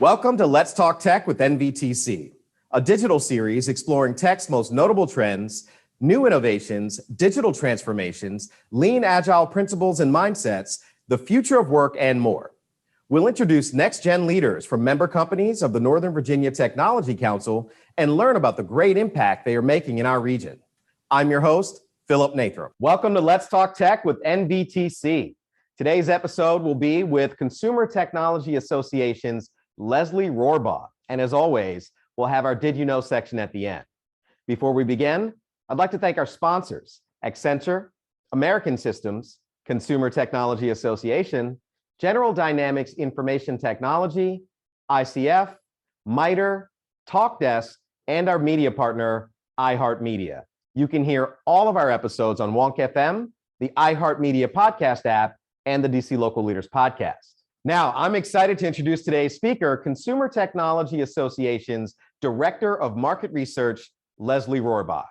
Welcome to Let's Talk Tech with NVTC, a digital series exploring tech's most notable trends, new innovations, digital transformations, lean agile principles and mindsets, the future of work, and more. We'll introduce next-gen leaders from member companies of the Northern Virginia Technology Council and learn about the great impact they are making in our region. I'm your host, Philip Nathram. Welcome to Let's Talk Tech with NVTC. Today's episode will be with Consumer Technology Association's Lesley Rohrbaugh. And as always, we'll have our Did You Know section at the end. Before we begin, I'd like to thank our sponsors, Accenture, American Systems, Consumer Technology Association, General Dynamics Information Technology, ICF, MITRE, TalkTech, and our media partner, iHeartMedia. You can hear all of our episodes on Wonk FM, the iHeartMedia podcast app, and the DC Local Leaders podcast. Now, I'm excited to introduce today's speaker, Consumer Technology Association's Director of Market Research, Lesley Rohrbaugh.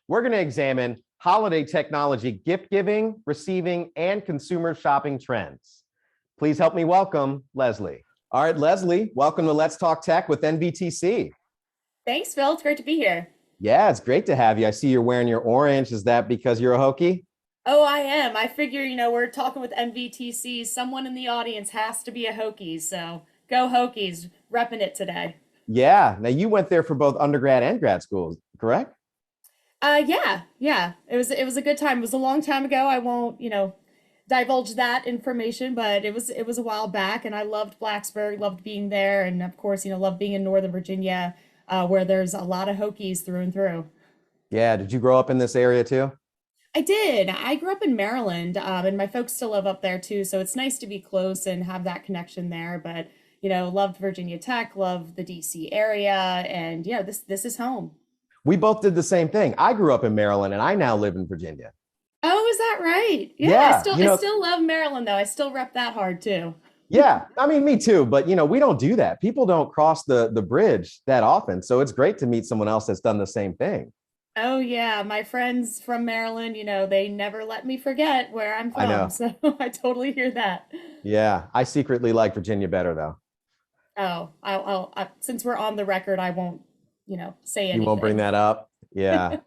We're going to examine holiday technology gift giving, receiving, and consumer shopping trends. Please help me welcome Lesley. All right, Lesley, welcome to Let's Talk Tech with NVTC. Thanks, Phil. It's great to be here. Yeah, it's great to have you. I see you're wearing your orange. Is that because you're a Hokie? Oh, I am. I figure, we're talking with NVTC. Someone in the audience has to be a Hokies. So go Hokies, repping it today. Yeah. Now you went there for both undergrad and grad schools, correct? Yeah. It was a good time. It was a long time ago. I won't, divulge that information, but it was a while back, and I loved Blacksburg, loved being there, and of course, loved being in Northern Virginia, where there's a lot of Hokies through and through. Yeah. Did you grow up in this area too? I did. I grew up in Maryland, and my folks still live up there too. So it's nice to be close and have that connection there. But, loved Virginia Tech, loved the DC area. And this is home. We both did the same thing. I grew up in Maryland and I now live in Virginia. Oh, is that right? Yeah. I still love Maryland though. I still rep that hard too. Yeah. I mean, me too. But, we don't do that. People don't cross the bridge that often. So it's great to meet someone else that's done the same thing. Oh, yeah. My friends from Maryland, they never let me forget where I'm from. I know. So I totally hear that. Yeah. I secretly like Virginia better, though. Oh, since we're on the record, I won't, say anything. You won't bring that up? Yeah.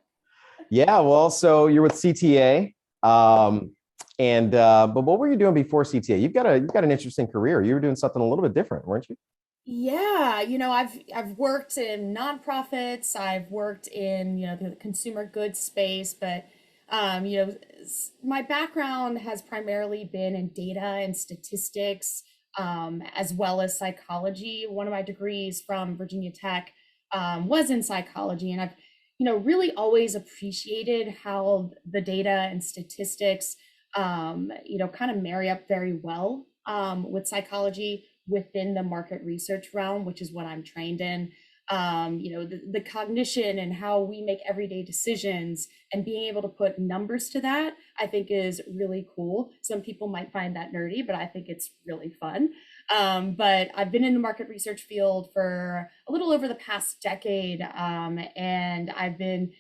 Yeah. Well, so you're with CTA. But what were you doing before CTA? You've got an interesting career. You were doing something a little bit different, weren't you? Yeah, I've worked in nonprofits, I've worked in, the consumer goods space, but my background has primarily been in data and statistics, as well as psychology. One of my degrees from Virginia Tech was in psychology, and I've, really always appreciated how the data and statistics, kind of marry up very well with psychology within the market research realm, which is what I'm trained in. The cognition and how we make everyday decisions and being able to put numbers to that, I think is really cool. Some people might find that nerdy, but I think it's really fun. But I've been in the market research field for a little over the past decade. And I've been,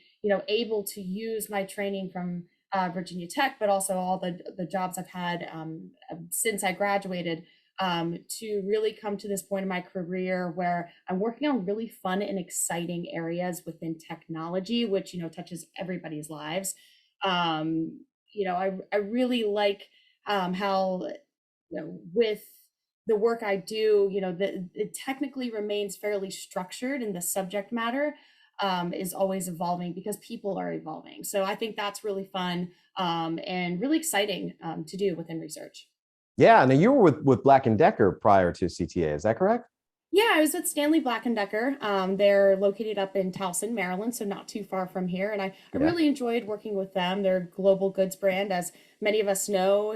able to use my training from Virginia Tech, but also all the jobs I've had since I graduated, to really come to this point in my career where I'm working on really fun and exciting areas within technology, which, touches everybody's lives. I really like how, with the work I do, it technically remains fairly structured, and the subject matter is always evolving because people are evolving. So I think that's really fun and really exciting to do within research. Yeah, and you were with Black & Decker prior to CTA, is that correct? Yeah, I was with Stanley Black & Decker. They're located up in Towson, Maryland, so not too far from here. And I really enjoyed working with them. They're a global goods brand, as many of us know.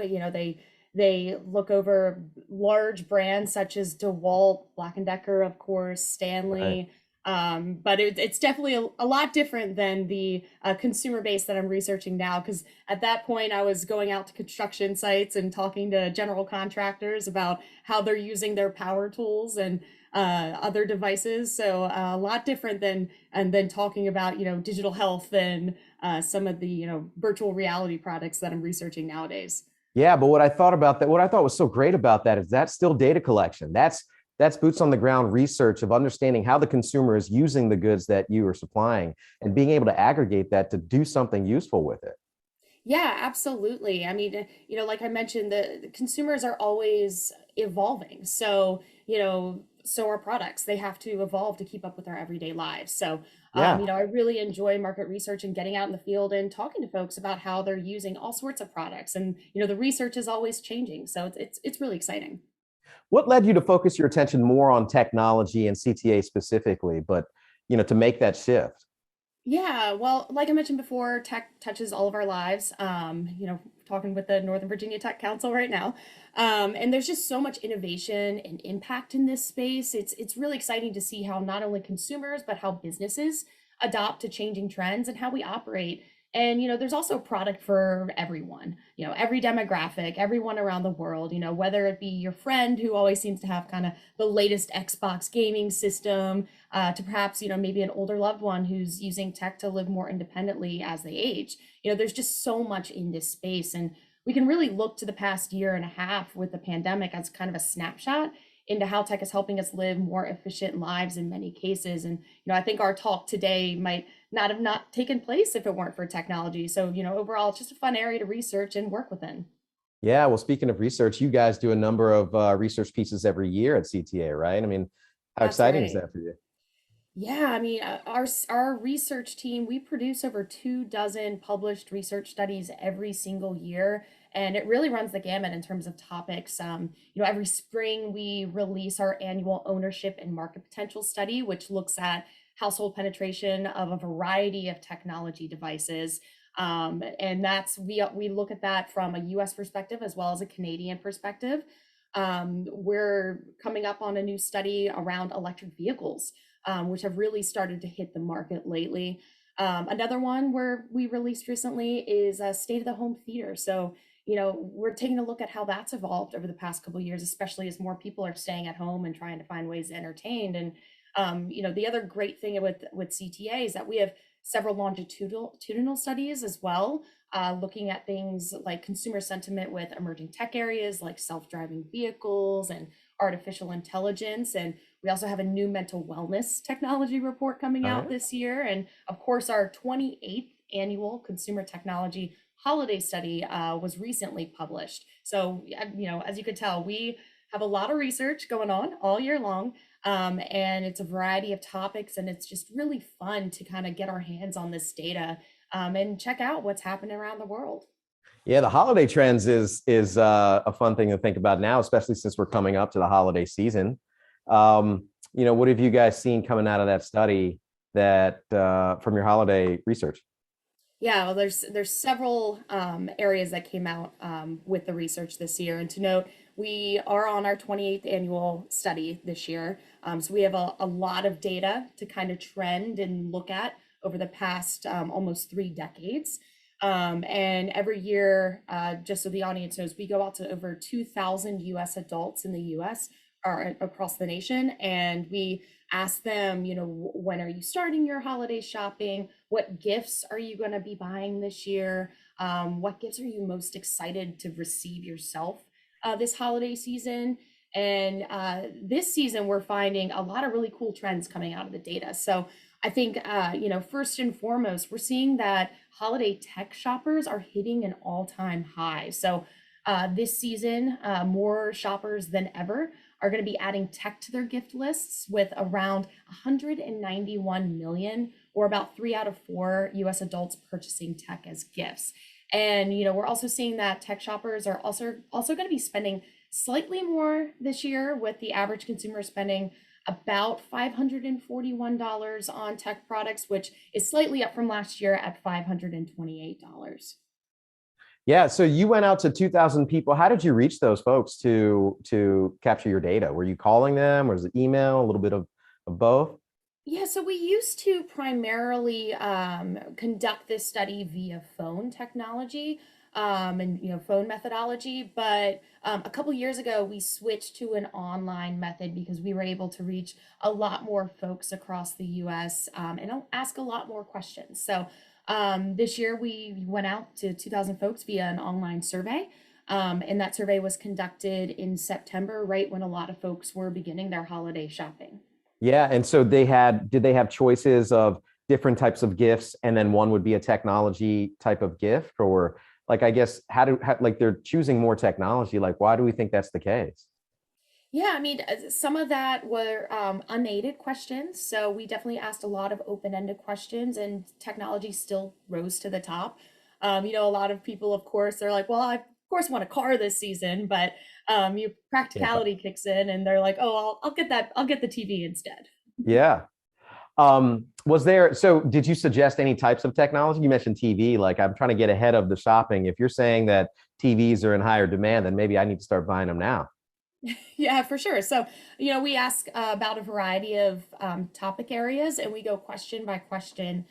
They look over large brands such as DeWalt, Black & Decker, of course, Stanley. Right. But it's definitely a lot different than the consumer base that I'm researching now, because at that point I was going out to construction sites and talking to general contractors about how they're using their power tools and other devices. So a lot different than talking about digital health and some of the virtual reality products that I'm researching nowadays. Yeah, but what I thought was so great about that is that's still data collection. That's That's boots on the ground research of understanding how the consumer is using the goods that you are supplying and being able to aggregate that to do something useful with it. Yeah, absolutely. I mean, like I mentioned, the consumers are always evolving. So, so are products. They have to evolve to keep up with our everyday lives. So, Yeah. I really enjoy market research and getting out in the field and talking to folks about how they're using all sorts of products. And, the research is always changing. So it's really exciting. What led you to focus your attention more on technology and CTA specifically, but to make that shift? Yeah, well, like I mentioned before, tech touches all of our lives. Talking with the Northern Virginia Tech Council right now. And there's just so much innovation and impact in this space. It's really exciting to see how not only consumers, but how businesses adopt to changing trends and how we operate. And there's also a product for everyone, every demographic, everyone around the world, whether it be your friend who always seems to have kind of the latest Xbox gaming system, to perhaps maybe an older loved one who's using tech to live more independently as they age. There's just so much in this space, and we can really look to the past year and a half with the pandemic as kind of a snapshot into how tech is helping us live more efficient lives in many cases. And I think our talk today might not have not taken place if it weren't for technology. So overall, it's just a fun area to research and work within. Yeah, well, speaking of research, you guys do a number of research pieces every year at CTA, right? I mean, how That's exciting is right. that for you? Yeah, I mean, our research team, we produce over 2 dozen published research studies every single year, and it really runs the gamut in terms of topics. Every spring we release our annual ownership and market potential study, which looks at household penetration of a variety of technology devices. And that's we look at that from a U.S. perspective as well as a Canadian perspective. We're coming up on a new study around electric vehicles, which have really started to hit the market lately. Another one where we released recently is a state of the home theater. So, we're taking a look at how that's evolved over the past couple of years, especially as more people are staying at home and trying to find ways to entertain. And, the other great thing with CTA is that we have several longitudinal studies as well, looking at things like consumer sentiment with emerging tech areas like self-driving vehicles and artificial intelligence. And we also have a new mental wellness technology report coming All out right. this year. And of course, our 28th annual consumer technology holiday study was recently published. So, as you could tell, we have a lot of research going on all year long. And it's a variety of topics, and it's just really fun to kind of get our hands on this data, and check out what's happening around the world. Yeah, the holiday trends is a fun thing to think about now, especially since we're coming up to the holiday season. What have you guys seen coming out of that study that from your holiday research? Yeah, well, there's several areas that came out with the research this year, and to note, we are on our 28th annual study this year, so we have a lot of data to kind of trend and look at over the past almost 3 decades. And every year, just so the audience knows, we go out to over 2,000 U.S. adults in the U.S. or across the nation, and we ask them, when are you starting your holiday shopping? What gifts are you going to be buying this year? What gifts are you most excited to receive yourself this holiday season? And this season, we're finding a lot of really cool trends coming out of the data. So I think, first and foremost, we're seeing that holiday tech shoppers are hitting an all-time high. So this season, more shoppers than ever are going to be adding tech to their gift lists, with around 191 million, or about 3 out of 4 US adults purchasing tech as gifts. And we're also seeing that tech shoppers are also going to be spending slightly more this year, with the average consumer spending about $541 on tech products, which is slightly up from last year at $528. Yeah, so you went out to 2,000 people. How did you reach those folks to capture your data? Were you calling them, or was it email, a little bit of both? Yeah, so we used to primarily conduct this study via phone technology, and phone methodology, but a couple years ago we switched to an online method because we were able to reach a lot more folks across the U.S., and ask a lot more questions. So this year we went out to 2,000 folks via an online survey. And that survey was conducted in September, right when a lot of folks were beginning their holiday shopping. Yeah, and so did they have choices of different types of gifts, and then one would be a technology type of gift, or like I guess like they're choosing more technology? Like, why do we think that's the case? Yeah, I mean, some of that were unaided questions. So we definitely asked a lot of open-ended questions, and technology still rose to the top. A lot of people, of course, they're like, well, I of course want a car this season, but Yeah. practicality kicks in, and they're like, oh, I'll get that. I'll get the TV instead. Yeah. So did you suggest any types of technology? You mentioned TV. Like, I'm trying to get ahead of the shopping. If you're saying that TVs are in higher demand, then maybe I need to start buying them now. Yeah, for sure. So, we ask about a variety of topic areas, and we go question by question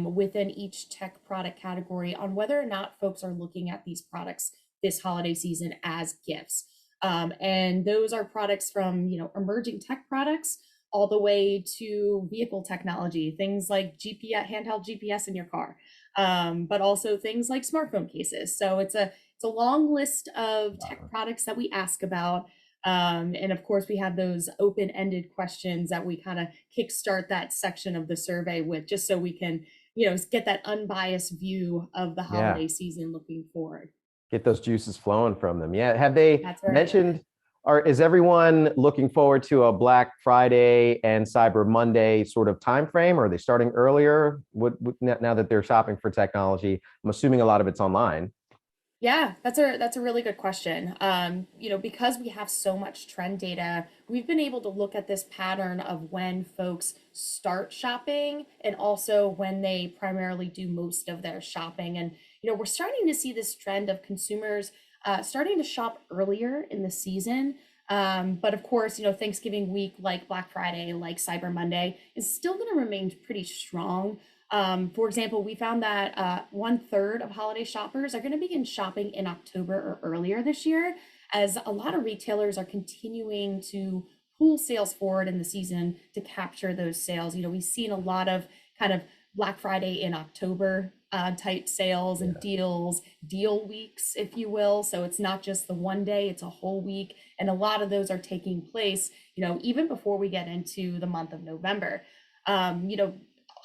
within each tech product category on whether or not folks are looking at these products this holiday season as gifts. And those are products from, emerging tech products all the way to vehicle technology, things like GPS, handheld GPS in your car, but also things like smartphone cases. So it's a long list of tech products that we ask about. And of course, we have those open-ended questions that we kind of kickstart that section of the survey with, just so we can, get that unbiased view of the Yeah. holiday season looking forward. Get those juices flowing from them. Yeah. Have they That's right. mentioned, or is everyone looking forward to a Black Friday and Cyber Monday sort of time frame? Or are they starting earlier? Now that they're shopping for technology? I'm assuming a lot of it's online. Yeah, that's a really good question. Because we have so much trend data, we've been able to look at this pattern of when folks start shopping and also when they primarily do most of their shopping. And we're starting to see this trend of consumers starting to shop earlier in the season. But of course, Thanksgiving week, like Black Friday, like Cyber Monday, is still going to remain pretty strong. For example, we found that 1/3 of holiday shoppers are going to begin shopping in October or earlier this year, as a lot of retailers are continuing to pull sales forward in the season to capture those sales. We've seen a lot of kind of Black Friday in October type sales and deals, deal weeks, if you will. So it's not just the one day, it's a whole week. And a lot of those are taking place, even before we get into the month of November.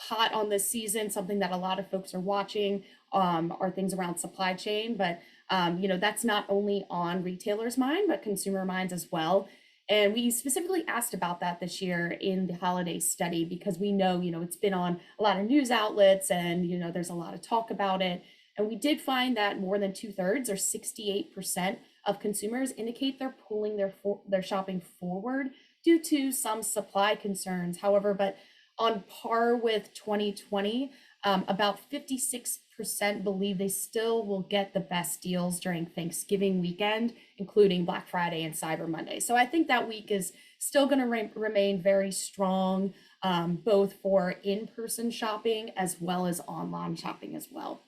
Hot on this season, something that a lot of folks are watching are things around supply chain, but that's not only on retailers' mind, but consumer minds as well. And we specifically asked about that this year in the holiday study because we know, it's been on a lot of news outlets and, there's a lot of talk about it. And we did find that more than 2/3 or 68% of consumers indicate they're pulling their shopping forward due to some supply concerns. However, but on par with 2020, about 56% believe they still will get the best deals during Thanksgiving weekend, including Black Friday and Cyber Monday. So I think that week is still going to remain very strong, both for in-person shopping as well as online shopping as well.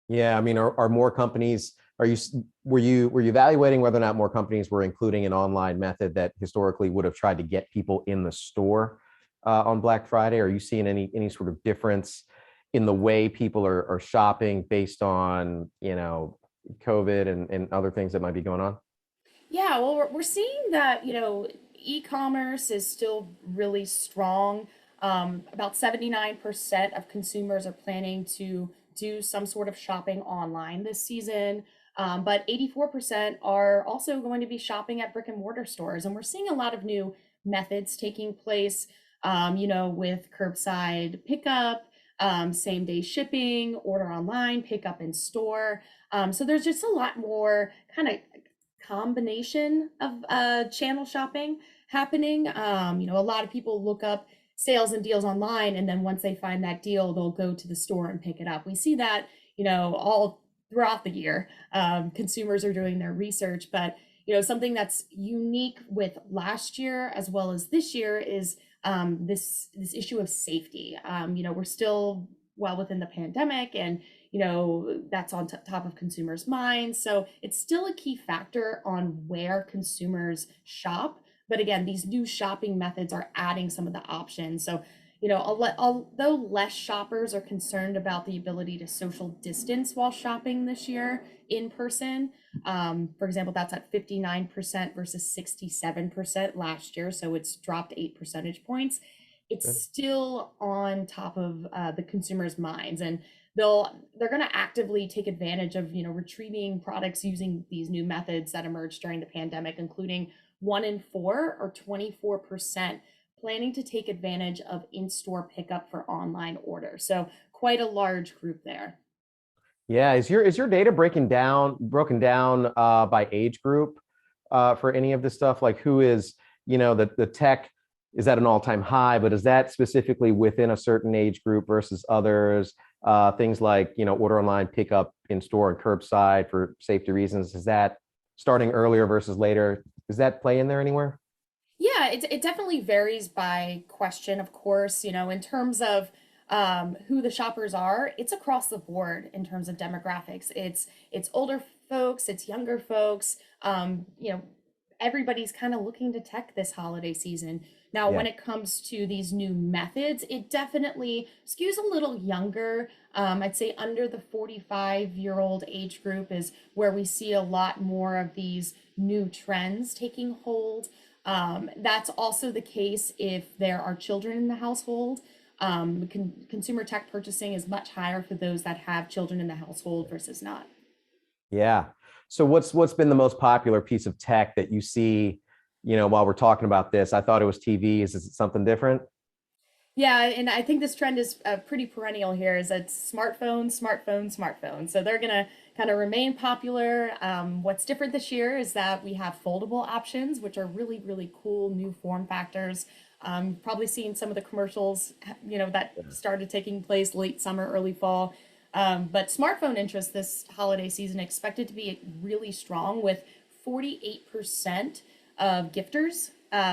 Yeah, I mean, are more companies? Were you evaluating whether or not more companies were including an online method that historically would have tried to get people in the store on Black Friday? Are you seeing any sort of difference in the way people are shopping based on COVID and other things that might be going on? Yeah, well, we're seeing that, e-commerce is still really strong. About 79% of consumers are planning to do some sort of shopping online this season. But 84% are also going to be shopping at brick and mortar stores. And we're seeing a lot of new methods taking place, with curbside pickup, same day shipping, order online, pick up in store. So there's just a lot more kind of combination of channel shopping happening. A lot of people look up sales and deals online, and then once they find that deal, they'll go to the store and pick it up. We see that, all throughout the year. Consumers are doing their research, but something that's unique with last year as well as this year is this issue of safety. We're still well within the pandemic, and that's on top of consumers' minds. So it's still a key factor on where consumers shop. But again, these new shopping methods are adding some of the options. So, although less shoppers are concerned about the ability to social distance while shopping this year in person, for example, that's at 59% versus 67% last year, so it's dropped 8 percentage points. It's Good. still on top of the consumers' minds, and they're going to actively take advantage of retrieving products using these new methods that emerged during the pandemic, including 1 in 4 or 24% planning to take advantage of in-store pickup for online orders. So quite a large group there. Yeah, is your data broken down by age group for any of this stuff? Like who is, the tech is at an all-time high, but is that specifically within a certain age group versus others? Things like, order online, pick up in store and curbside for safety reasons. Is that starting earlier versus later? Does that play in there anywhere? Yeah, it definitely varies by question, of course. In terms of who the shoppers are, it's across the board in terms of demographics. It's older folks, it's younger folks. Everybody's kind of looking to tech this holiday season. Now, Yeah. when it comes to these new methods, it definitely skews a little younger. I'd say under the 45-year-old age group is where we see a lot more of these new trends taking hold. That's also the case if there are children in the household. Consumer tech purchasing is much higher for those that have children in the household versus not. Yeah. So what's been the most popular piece of tech that you see, while we're talking about this? I thought it was TVs. Is it something different? Yeah, and I think this trend is pretty perennial here. Is that smartphones, smartphones, smartphones. So they're gonna kind of remain popular. What's different this year is that we have foldable options, which are really, really cool new form factors. Probably seen some of the commercials, that started taking place late summer, early fall. But smartphone interest this holiday season expected to be really strong, with 48% of gifters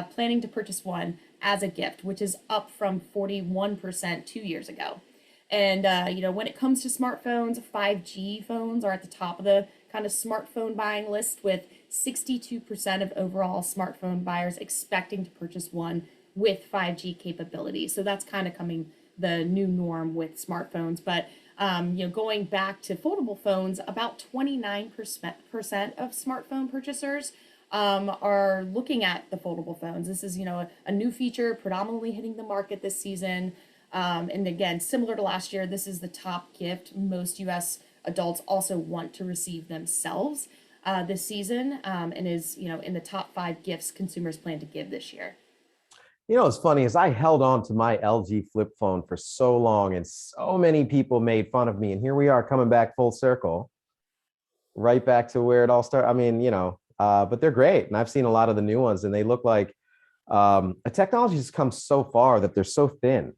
planning to purchase one as a gift, which is up from 41% 2 years ago. And when it comes to smartphones, 5G phones are at the top of the kind of smartphone buying list, with 62% of overall smartphone buyers expecting to purchase one with 5G capability. So that's kind of coming the new norm with smartphones. But going back to foldable phones, about 29% of smartphone purchasers are looking at the foldable phones. This is, a new feature predominantly hitting the market this season. And again, similar to last year, this is the top gift most US adults also want to receive themselves this season, and is, in the top 5 gifts consumers plan to give this year. What's funny is I held on to my LG flip phone for so long, and so many people made fun of me. And here we are coming back full circle, right back to where it all started. I mean, but they're great. And I've seen a lot of the new ones, and they look like a technology has come so far that they're so thin,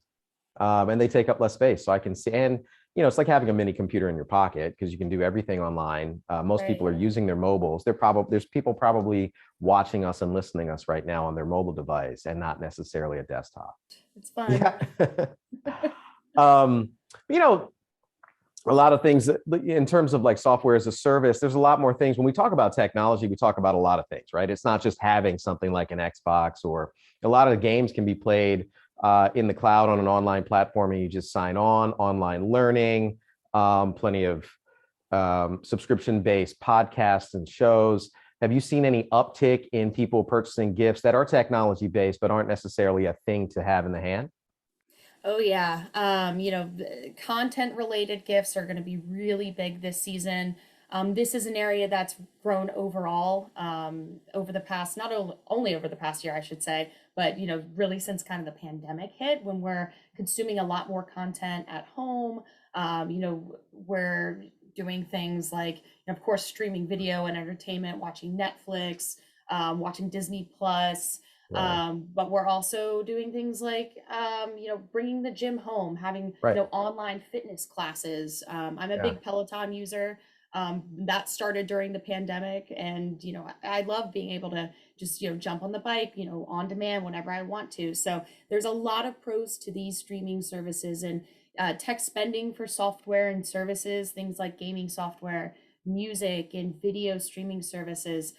and they take up less space. So I can see, and it's like having a mini computer in your pocket because you can do everything online. Most people are Right. using their mobiles. There's people probably watching us and listening us right now on their mobile device and not necessarily a desktop. It's fun. Yeah. um, you know, a lot of things in terms of like software as a service, there's a lot more things. When we talk about technology, we talk about a lot of things, right? It's not just having something like an Xbox, or a lot of the games can be played in the cloud on an online platform, and you just sign on. Online learning, plenty of subscription-based podcasts and shows. Have you seen any uptick in people purchasing gifts that are technology-based but aren't necessarily a thing to have in the hand? Oh yeah. Content related gifts are going to be really big this season. This is an area that's grown overall over the past, not only over the past year, I should say, but really since kind of the pandemic hit, when we're consuming a lot more content at home. We're doing things like, of course, streaming video and entertainment, watching Netflix, watching Disney Plus. Right. But we're also doing things like, bringing the gym home, having, Right. online fitness classes. I'm a Yeah. big Peloton user. That started during the pandemic, and, I love being able to just, jump on the bike, on demand whenever I want to. So there's a lot of pros to these streaming services, and tech spending for software and services, things like gaming software, music, and video streaming services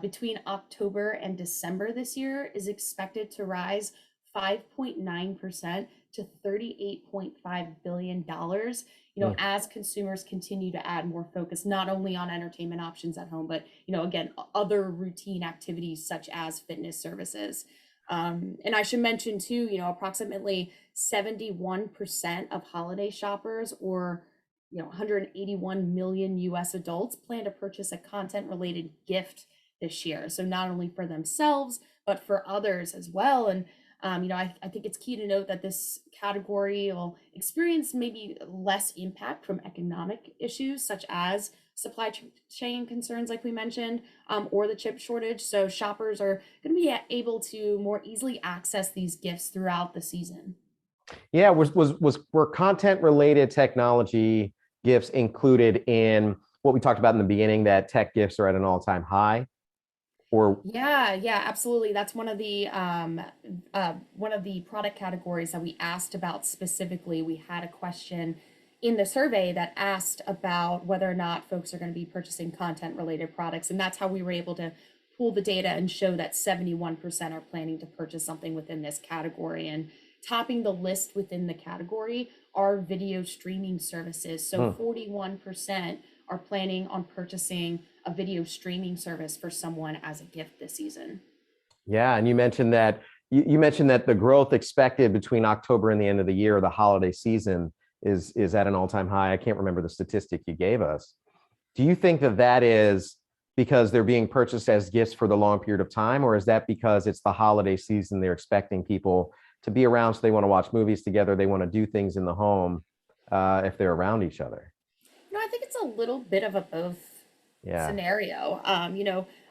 between October and December this year is expected to rise 5.9% to $38.5 billion, as consumers continue to add more focus, not only on entertainment options at home, but, again, other routine activities such as fitness services. And I should mention too, approximately 71% of holiday shoppers, or 181 million US adults, plan to purchase a content related gift this year. So not only for themselves, but for others as well. And I think it's key to note that this category will experience maybe less impact from economic issues such as supply chain concerns, like we mentioned, or the chip shortage. So shoppers are going to be able to more easily access these gifts throughout the season. Yeah, were content related technology gifts included in what we talked about in the beginning, that tech gifts are at an all-time high? Or Yeah, absolutely. That's one of the product categories that we asked about specifically. We had a question in the survey that asked about whether or not folks are going to be purchasing content related products, and that's how we were able to pull the data and show that 71% are planning to purchase something within this category. And topping the list within the category are video streaming services. So 41% are planning on purchasing a video streaming service for someone as a gift this season. Yeah, and you mentioned that the growth expected between October and the end of the year, the holiday season, is at an all-time high. I can't remember the statistic you gave us. Do you think that is because they're being purchased as gifts for the long period of time, or is that because it's the holiday season, they're expecting people to be around, so they want to watch movies together, they want to do things in the home if they're around each other? I think it's a little bit of a both scenario.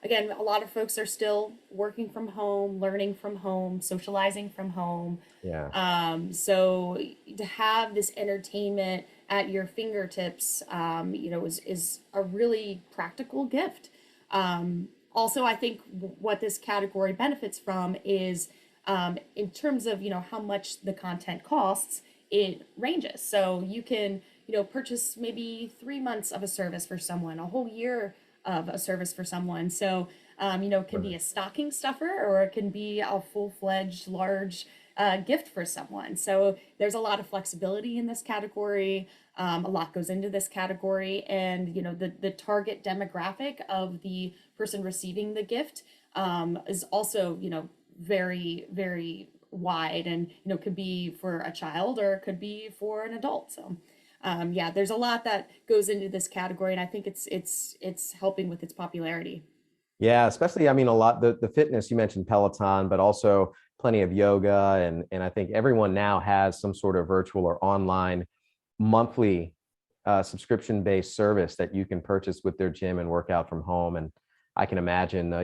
Again, a lot of folks are still working from home, learning from home, socializing from home. Yeah. So to have this entertainment at your fingertips, is a really practical gift. Also, I think what this category benefits from is, in terms of, how much the content costs, it ranges. So you can, purchase maybe 3 months of a service for someone, a whole year of a service for someone. So, it can be a stocking stuffer, or it can be a full-fledged large gift for someone. So there's a lot of flexibility in this category. A lot goes into this category, and the target demographic of the person receiving the gift is also very, very wide, and could be for a child or it could be for an adult. So there's a lot that goes into this category, and I think it's helping with its popularity. Yeah, especially, a lot, the fitness, you mentioned Peloton, but also plenty of yoga. And I think everyone now has some sort of virtual or online monthly subscription-based service that you can purchase with their gym and work out from home. And I can imagine,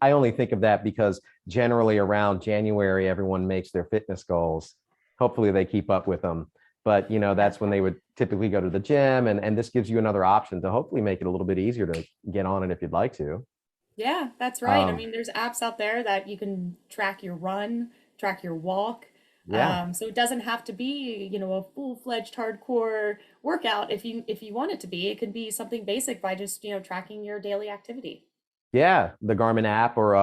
I only think of that because generally around January, everyone makes their fitness goals. Hopefully they keep up with them. But, that's when they would typically go to the gym. And this gives you another option to hopefully make it a little bit easier to get on it if you'd like to. Yeah, that's right. I mean, there's apps out there that you can track your run, track your walk. Yeah. So it doesn't have to be, a full-fledged hardcore workout. If you want it to be, it could be something basic by just, tracking your daily activity. Yeah, the Garmin app, or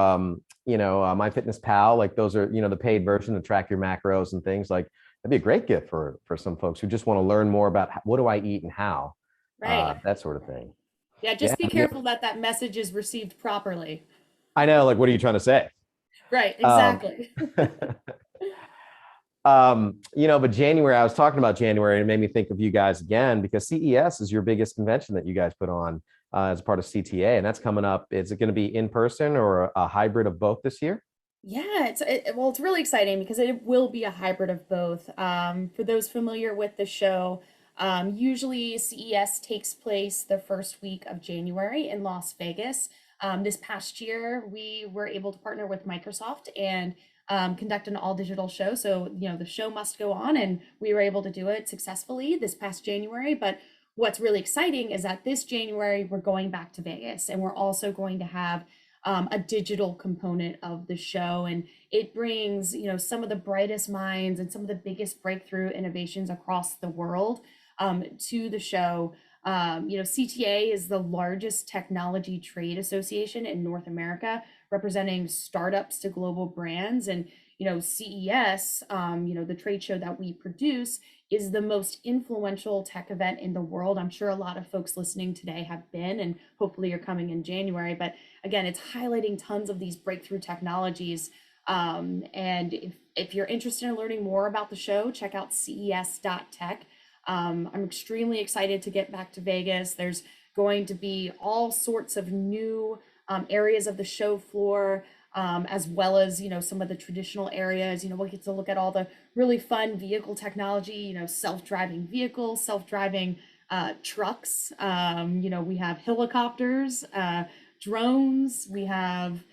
MyFitnessPal, like those are, the paid version to track your macros and things. Like that'd be a great gift for some folks who just want to learn more about what do I eat and how, Right. that sort of thing. Yeah, Yeah, just be careful that message is received properly. I know. Like, what are you trying to say? Right, Um, exactly. but January, I was talking about January, and it made me think of you guys again, because CES is your biggest convention that you guys put on as part of CTA, and that's coming up. Is it going to be in person or a hybrid of both this year? Yeah, it's really exciting because it will be a hybrid of both. For those familiar with the show, usually CES takes place the first week of January in Las Vegas. This past year, we were able to partner with Microsoft and conduct an all digital show. So, the show must go on, and we were able to do it successfully this past January. But what's really exciting is that this January, we're going back to Vegas, and we're also going to have a digital component of the show. And it brings, some of the brightest minds and some of the biggest breakthrough innovations across the world to the show. CTA is the largest technology trade association in North America, representing startups to global brands. And, CES, the trade show that we produce, is the most influential tech event in the world. I'm sure a lot of folks listening today have been, and hopefully you're coming in January. But again, it's highlighting tons of these breakthrough technologies. And if you're interested in learning more about the show, check out ces.tech. I'm extremely excited to get back to Vegas. There's going to be all sorts of new areas of the show floor, as well as, some of the traditional areas. We'll get to look at all the really fun vehicle technology, self-driving vehicles, self-driving trucks. We have helicopters, drones, we have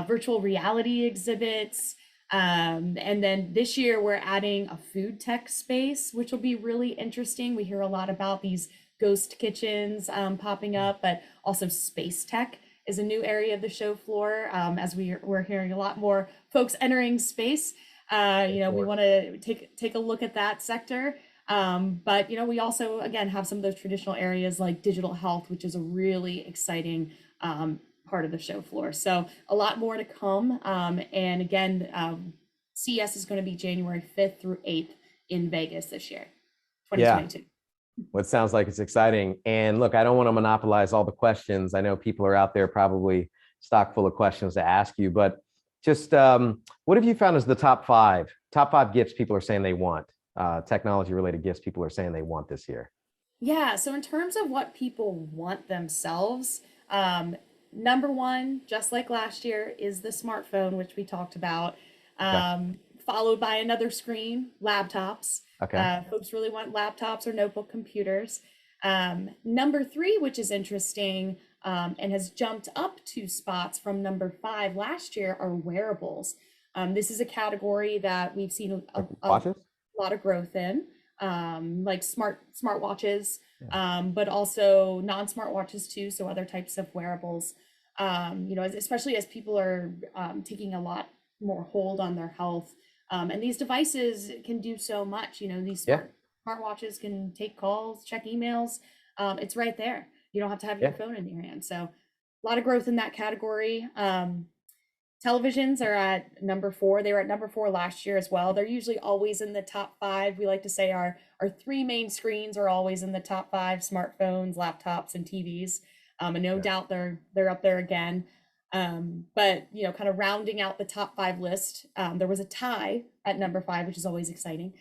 virtual reality exhibits. And then this year we're adding a food tech space, which will be really interesting. We hear a lot about these ghost kitchens popping up, but also space tech is a new area of the show floor, as we're hearing a lot more folks entering space. We want to take a look at that sector. But we also, again, have some of those traditional areas like digital health, which is a really exciting part of the show floor. So a lot more to come. And again, CES is going to be January 5th through 8th in Vegas this year, 2022. Yeah. Well, it sounds like it's exciting. And look, I don't want to monopolize all the questions. I know people are out there probably stock full of questions to ask you, but just what have you found as the top five gifts people are saying they want, technology related gifts people are saying they want this year? Yeah, so in terms of what people want themselves, number one, just like last year, is the smartphone, which we talked about, followed by another screen, laptops. Okay. Folks really want laptops or notebook computers. Number three, which is interesting, and has jumped up 2 spots from number 5 last year, are wearables. This is a category that we've seen a lot of growth in, like smartwatches, but also non-smartwatches too, so other types of wearables. Especially as people are taking a lot more hold on their health. And these devices can do so much. These smartwatches can take calls, check emails. It's right there. You don't have to have your phone in your hand. So a lot of growth in that category. Televisions are at number 4. They were at number 4 last year as well. They're usually always in the top 5. We like to say our 3 main screens are always in the top 5: smartphones, laptops, and TVs. And no doubt they're up there again. But kind of rounding out the top 5 list, there was a tie at number 5, which is always exciting,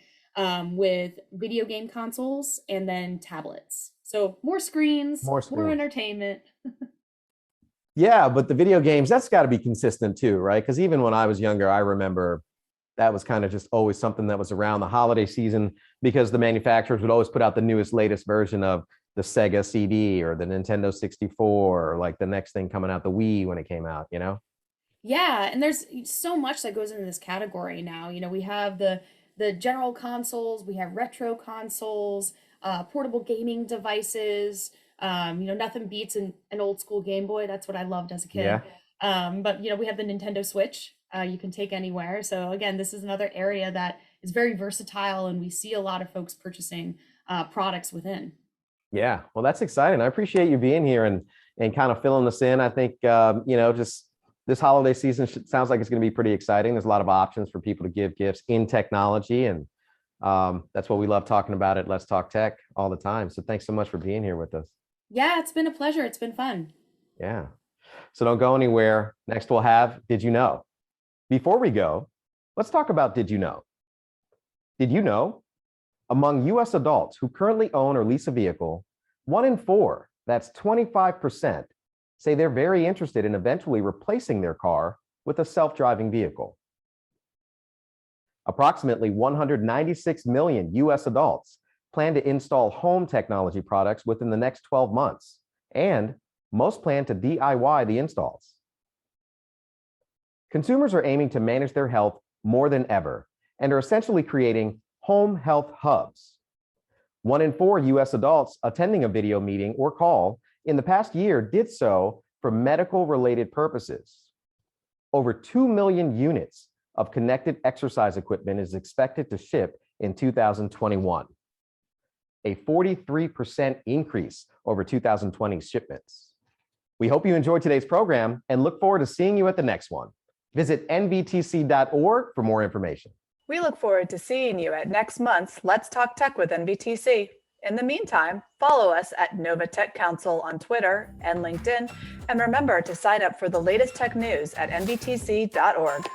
with video game consoles and then tablets. So more screens, more entertainment. Yeah, but the video games, that's got to be consistent too, right? Because even when I was younger, I remember that was kind of just always something that was around the holiday season, because the manufacturers would always put out the latest version of the Sega CD or the Nintendo 64, or like the next thing coming out, the Wii, when it came out, Yeah, and there's so much that goes into this category now. We have the general consoles, we have retro consoles, portable gaming devices. Nothing beats an old school Game Boy. That's what I loved as a kid. But we have the Nintendo Switch. You can take anywhere. So again, this is another area that is very versatile, and we see a lot of folks purchasing products within. Yeah, well, that's exciting. I appreciate you being here and kind of filling us in. I think, just this holiday season sounds like it's going to be pretty exciting. There's a lot of options for people to give gifts in technology. And that's what we love talking about at Let's Talk Tech all the time. So thanks so much for being here with us. Yeah, it's been a pleasure. It's been fun. Yeah. So don't go anywhere. Next, we'll have Did You Know? Before we go, let's talk about Did You Know? Did you know? Among US adults who currently own or lease a vehicle, 1 in 4, that's 25%, say they're very interested in eventually replacing their car with a self-driving vehicle. Approximately 196 million US adults plan to install home technology products within the next 12 months, and most plan to DIY the installs. Consumers are aiming to manage their health more than ever and are essentially creating home health hubs. 1 in 4 US adults attending a video meeting or call in the past year did so for medical-related purposes. Over 2 million units of connected exercise equipment is expected to ship in 2021, a 43% increase over 2020 shipments. We hope you enjoyed today's program and look forward to seeing you at the next one. Visit nvtc.org for more information. We look forward to seeing you at next month's Let's Talk Tech with NVTC. In the meantime, follow us at Nova Tech Council on Twitter and LinkedIn, and remember to sign up for the latest tech news at nvtc.org.